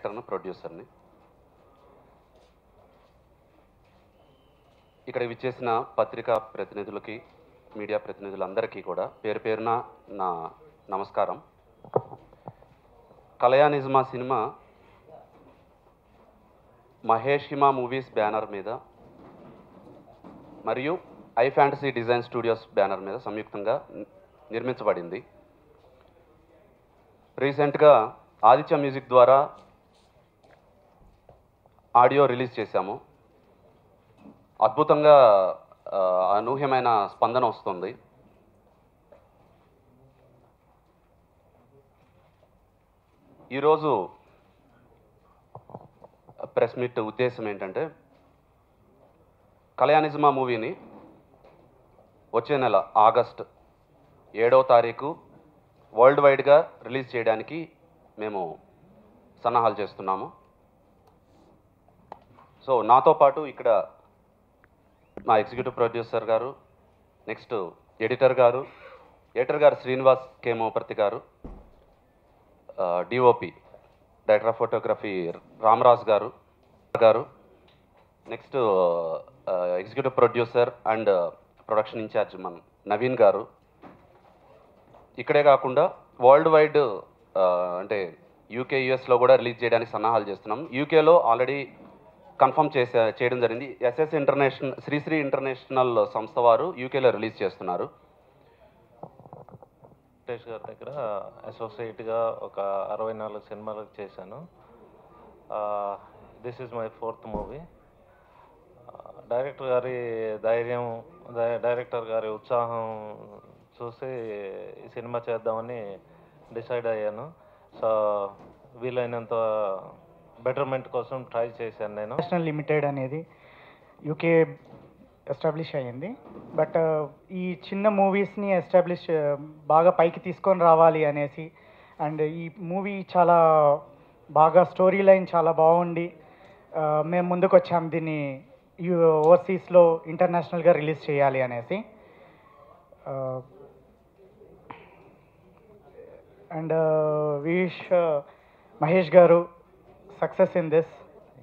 డైరెక్టర్ను, ప్రొడ్యూసర్ని. ఇక్కడ విచ్చేసిన పత్రికా ప్రతినిధులకి, మీడియా ప్రతినిధులందరికీ కూడా పేరు పేరున నా నమస్కారం. కలయానిజమా cinema Mahesh Hima movies banner మీద మరియు I fantasy design studios banner మీద సంయుక్తంగా నిర్మించబడింది. రీసెంట్గా ఆదిత్య మ్యూజిక్ ద్వారా ఆడియో రిలీజ్ చేశాము. అద్భుతంగా అనూహ్యమైన స్పందన వస్తుంది. ఈరోజు ప్రెస్ మీట్ ఉద్దేశం ఏంటంటే, కలయానిజమా మూవీని వచ్చే నెల ఆగస్ట్ 7వ తారీఖు వరల్డ్ వైడ్గా రిలీజ్ చేయడానికి మేము సన్నాహాలు చేస్తున్నాము. సో నాతో పాటు ఇక్కడ మా ఎగ్జిక్యూటివ్ ప్రొడ్యూసర్ గారు, నెక్స్ట్ ఎడిటర్ గారు శ్రీనివాస్ కే మోపర్తి గారు, DOP director of photography Ramaraj గారు, next executive producer and production in charge మన నవీన్ గారు. ఇక్కడే కాకుండా వరల్డ్ వైడ్ అంటే యూకే, యుఎస్లో కూడా రిలీజ్ చేయడానికి సన్నాహాలు చేస్తున్నాం. యూకేలో ఆల్రెడీ కన్ఫర్మ్ చేయడం జరిగింది. ఎస్ఎస్ ఇంటర్నేషనల్, శ్రీశ్రీ ఇంటర్నేషనల్ సంస్థ వారు యూకేలో రిలీజ్ చేస్తున్నారు. వెంకటేష్ గారి దగ్గర అసోసియేట్గా ఒక 64 సినిమాలకు చేశాను. This is my 4th movie. Director గారి ధైర్యం, డైరెక్టర్ గారి ఉత్సాహం చూసి ఈ సినిమా చేద్దామని డిసైడ్ అయ్యాను. సో వీలైనంత బెటర్మెంట్ కోసం ట్రై చేశాను నేను. నేషనల్ లిమిటెడ్ అనేది యూకే ఎస్టాబ్లిష్ అయ్యింది. బట్ ఈ చిన్న మూవీస్ని బాగా పైకి తీసుకొని రావాలి అనేసి, అండ్ ఈ మూవీ చాలా బాగా స్టోరీ లైన్ చాలా బాగుండి మేము ముందుకు వచ్చాము దీన్ని ఓవర్సీస్లో ఇంటర్నేషనల్గా రిలీజ్ చేయాలి అనేసి. అండ్ విష్ మహేష్ గారు సక్సెస్ ఇన్ దిస్.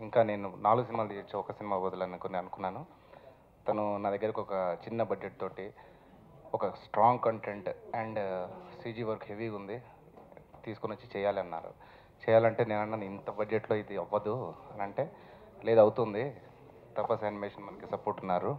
ఇంకా నేను 4 సినిమాలు తీయచ్చు, ఒక సినిమా అనుకున్నాను. తను నా దగ్గరకు ఒక చిన్న బడ్జెట్ తోటి ఒక strong content and CG work హెవీగా ఉంది తీసుకొని వచ్చి చేయాలన్నారు. చేయాలంటే నేను అన్నాను, ఇంత బడ్జెట్లో ఇది అవ్వదు అని అంటే, లేదు అవుతుంది, తపస్ యానిమేషన్ మనకి సపోర్ట్ ఉన్నారు.